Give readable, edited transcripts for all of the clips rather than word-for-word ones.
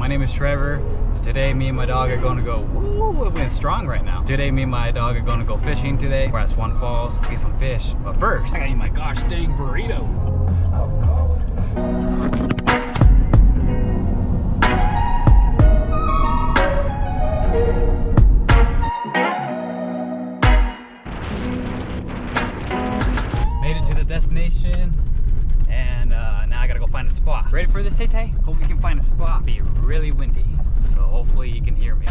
name is Trevor. Today, me and my dog are going to go, woo, we're going strong right now. Today, me and my dog are going to go fishing today. We're at Swan Falls to get some fish. But first, I gotta eat my gosh dang burrito. Made it to the destination. And now I gotta go find a spot. Ready for this, Tay? Hope we can find a spot. Be really windy, so hopefully you can hear me.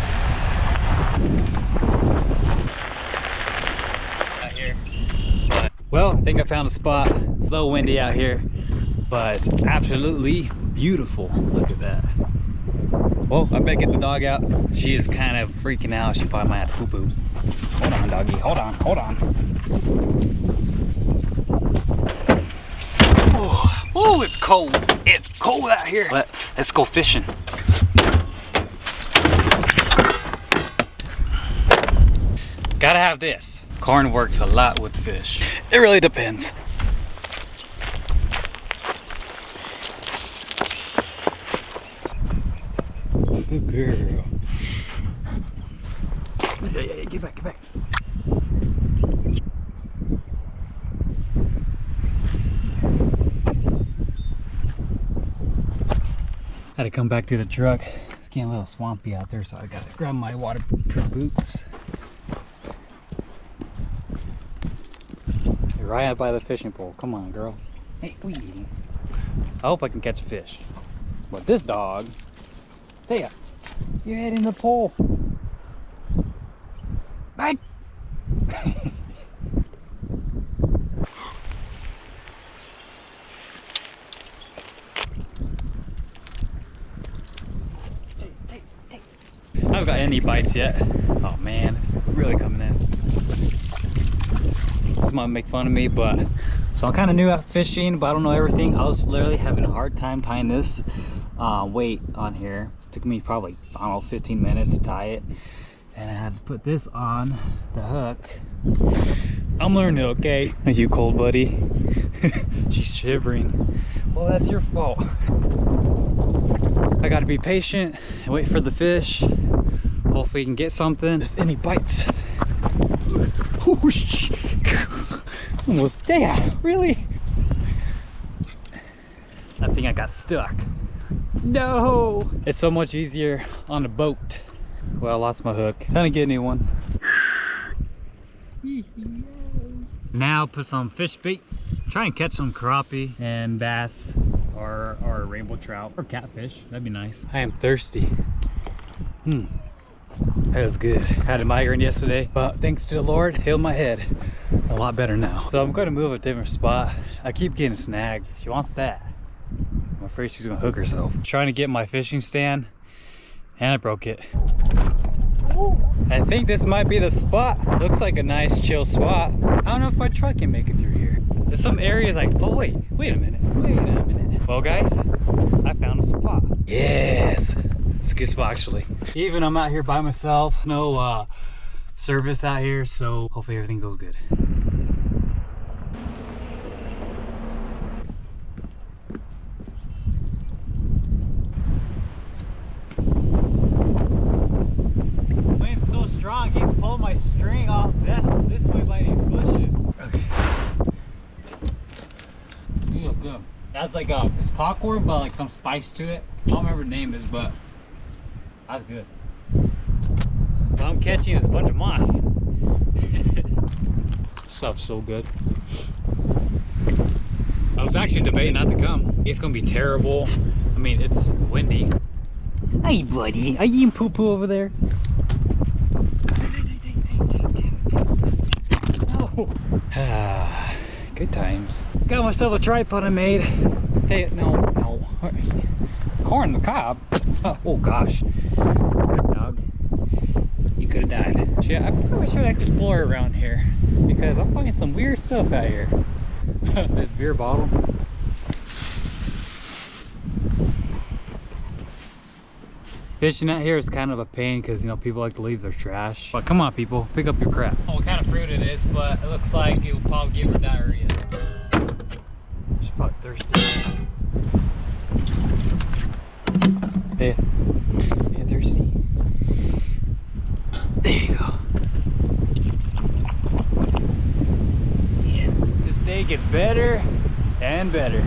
Out here. Well, I think I found a spot. It's a little windy out here, but it's absolutely beautiful. Look at that. Well, I better get the dog out. She is kind of freaking out. She probably might have to poo-poo. Hold on, doggy. Hold on, hold on. Oh, it's cold. It's cold out here. But let's go fishing. Gotta have this. Corn works a lot with fish. It really depends. Good girl. Yeah, get back, get back. Had to come back to the truck. It's getting a little swampy out there, so I gotta grab my waterproof boots. You're right by the fishing pole. Come on, girl. Hey, what are you eating? I hope I can catch a fish. But this dog, there, you're hitting the pole. Bye. I haven't got any bites yet. Oh man, it's really coming in. This might make fun of me, but so I'm kind of new at fishing, but I don't know everything. I was literally having a hard time tying this weight on here. It took me probably, I don't know, 15 minutes to tie it, and I had to put this on the hook. I'm learning, okay? You cold, buddy? She's shivering. Well, that's your fault. I gotta be patient and wait for the fish. Hopefully you can get something. There's any bites. Whoosh. Almost there. Really? I think I got stuck. No! It's so much easier on a boat. Well, I lost my hook. Time to get a new one. Now put some fish bait. Try and catch some crappie and bass or rainbow trout or catfish. That'd be nice. I am thirsty. That was good. Had a migraine yesterday, but thanks to the Lord, healed my head a lot better now. So I'm going to move a different spot. I keep getting snagged. She wants that. I'm afraid she's gonna hook herself. Trying to get my fishing stand and I broke it. I think this might be the spot. Looks like a nice chill spot. I don't know if my truck can make it through here. There's some areas like, oh wait a minute. Well guys, I found a spot. Yes, it's a good spot actually. Even I'm out here by myself, no service out here, so hopefully everything goes good. Wind's so strong, he's pulling my string off this way by these bushes. Okay. You look good. That's like it's popcorn, but like some spice to it. I don't remember what the name is, but that's good. What I'm catching is a bunch of moss. Stuff's so good. I was actually debating not to come. It's gonna be terrible. I mean, it's windy. Hey, buddy, are you eating poo-poo over there? Oh. Good times. Got myself a tripod I made. No. Corn the cob. Oh gosh. Dog. You could have died. Yeah, I probably should explore around here because I'm finding some weird stuff out here. This beer bottle. Fishing out here is kind of a pain because, you know, people like to leave their trash. But come on, people, pick up your crap. I don't know what kind of fruit it is, but it looks like it will probably give her diarrhea. She's probably thirsty. Hey, you thirsty? There you go. Yeah, this day gets better and better.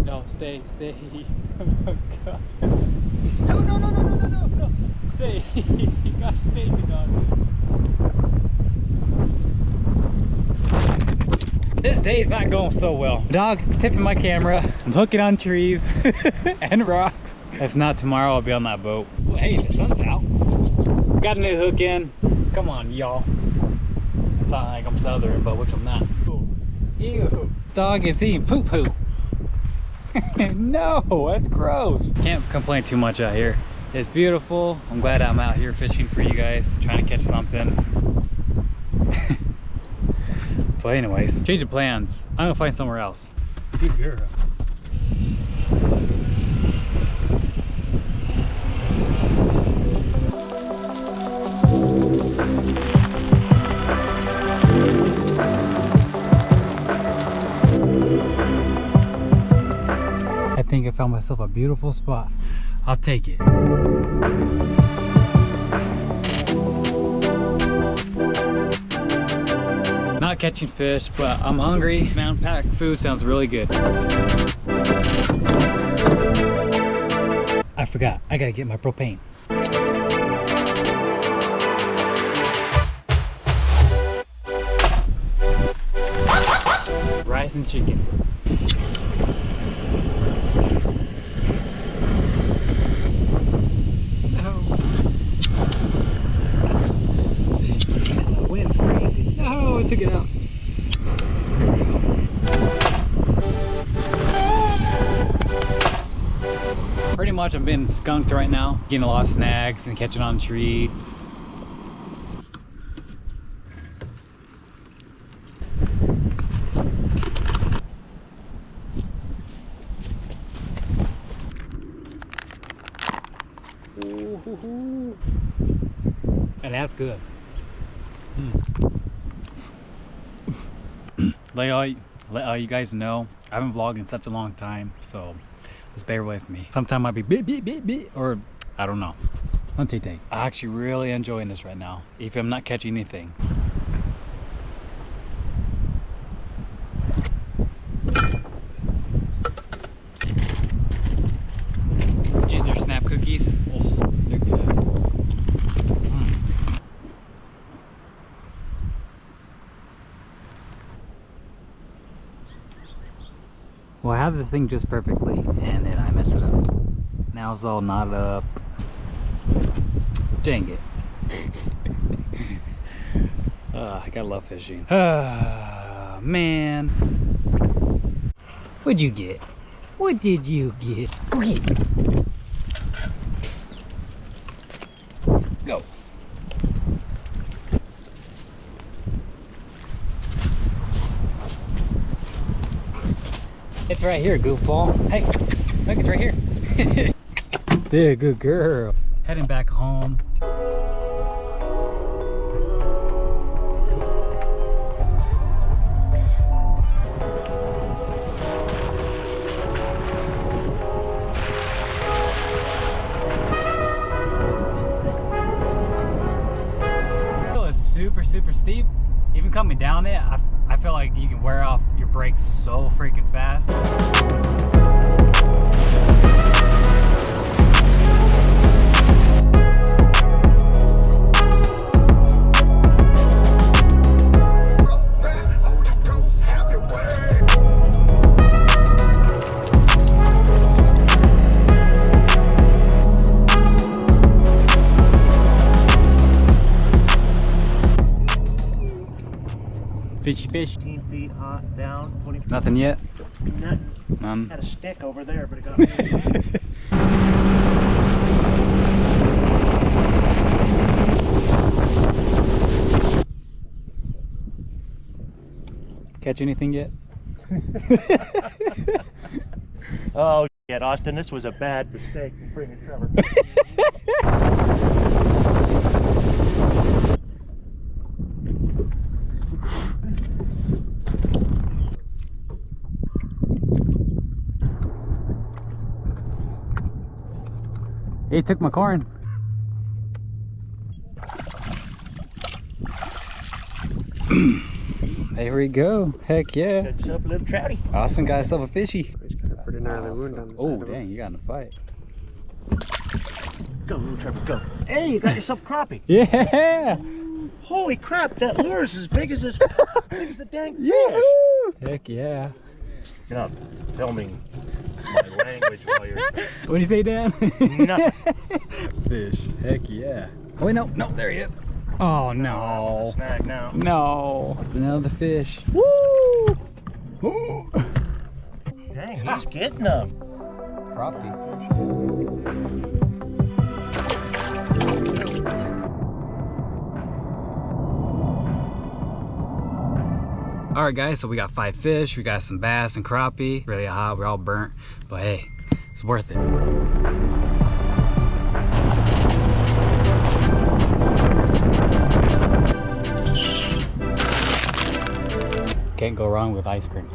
No, stay. Oh my God. No. Stay. You gotta stay, good dog. This day's not going so well. The dog's tipping my camera. I'm hooking on trees and rocks. If not, tomorrow I'll be on that boat. Well, hey, the sun's out. Got a new hook in. Come on, y'all. It's not like I'm southern, but which I'm not. Ooh. Ew. Dog is eating poo-poo. No, that's gross. Can't complain too much out here. It's beautiful. I'm glad I'm out here fishing for you guys, trying to catch something. But anyways, change of plans. I'm gonna find somewhere else. Good girl. I think I found myself a beautiful spot. I'll take it. Not catching fish, but I'm hungry. Mountain pack food sounds really good. I forgot, I gotta get my propane. Rice and chicken. I took it out. Pretty much I'm being skunked right now, getting a lot of snags and catching on tree. Ooh, and that's good. Let all you guys know, I haven't vlogged in such a long time, so just bear with me. Sometime I'll be beep, or I don't know. I'm actually really enjoying this right now, if I'm not catching anything. Ginger snap cookies. Oh, they're good. Well, I have this thing just perfectly, and then I mess it up. Now it's all knotted up. Dang it. I gotta love fishing. Man. What'd you get? What did you get? Go get it. Go. It's right here, goofball. Hey, look, it's right here. There, good girl. Heading back home. Hill is super steep. Even coming down it, I feel like you can wear off your brakes so freaking fast. Fishy fish. 15 feet hot down, 20 feet. Nothing yet? Nothing. None. Had a stick over there, but it got moved. Catch anything yet? Oh, shit, Austin, this was a bad mistake in bringing Trevor. He took my corn. There we go. Heck yeah. Got yourself a little trouty. Austin got himself a fishy. He's got a pretty gnarly wound on the Oh, side of him. dang, you got in a fight. Go, little Trevor, go. Hey, you got yourself a crappie. Yeah! Holy crap, that lure is as big as the dang fish. Yeah! Heck yeah. You're not filming my language while you're... What do you say, Dan? Nothing. Fish. Heck yeah. Oh, wait, no, there he is. Oh, no. Snag now. No. Another fish. Woo! Woo! Dang, he's getting them. Crappie. All right, guys, so we got 5 fish. We got some bass and crappie. Really hot, we're all burnt, but hey, it's worth it. Can't go wrong with ice cream.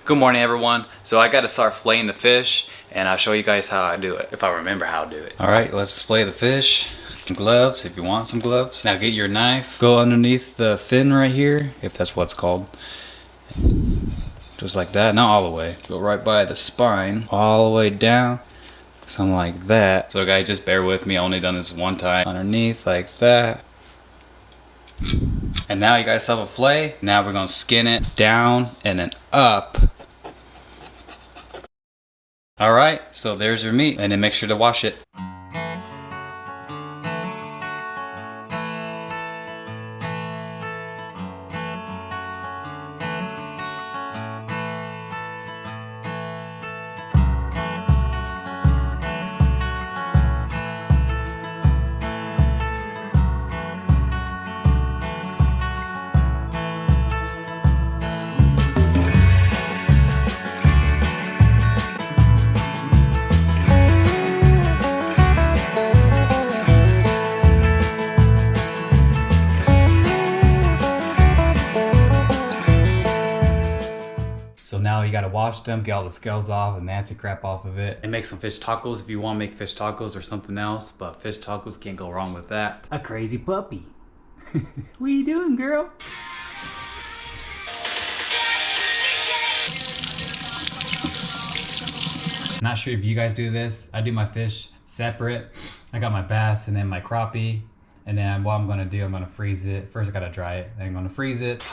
Good morning, everyone. So I got to start filleting the fish, and I'll show you guys how I do it, if I remember how to do it. All right, let's fillet the fish. Gloves, if you want some gloves. Now get your knife, go underneath the fin right here, if that's what it's called. Just like that, not all the way. Go right by the spine, all the way down, something like that. So guys, just bear with me, I only done this one time. Underneath, like that. And now you guys have a fillet. Now we're gonna skin it down and then up. All right, so there's your meat, and then make sure to wash it. So now you gotta wash them, get all the scales off, the nasty crap off of it, and make some fish tacos if you want to make fish tacos or something else. But fish tacos, can't go wrong with that. A crazy puppy. What are you doing, girl? Not sure if you guys do this. I do my fish separate. I got my bass and then my crappie. And then what I'm gonna do, I'm gonna freeze it. First I gotta dry it, then I'm gonna freeze it.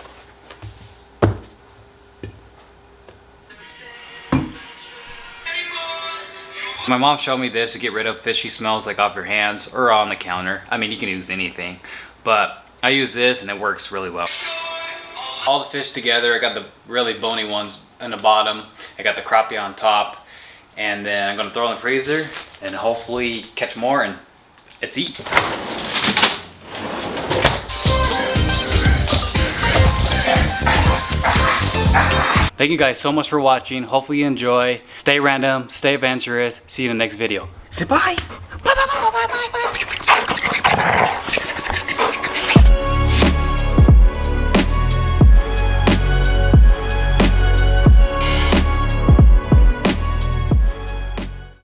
My mom showed me this to get rid of fishy smells like off your hands or on the counter. I mean, you can use anything, but I use this and it works really well. All the fish together, I got the really bony ones in the bottom. I got the crappie on top, and then I'm gonna throw it in the freezer and hopefully catch more and it's eat. Thank you guys so much for watching. Hopefully you enjoy. Stay random, stay adventurous. See you in the next video. Say bye. Bye, bye, bye, bye, bye.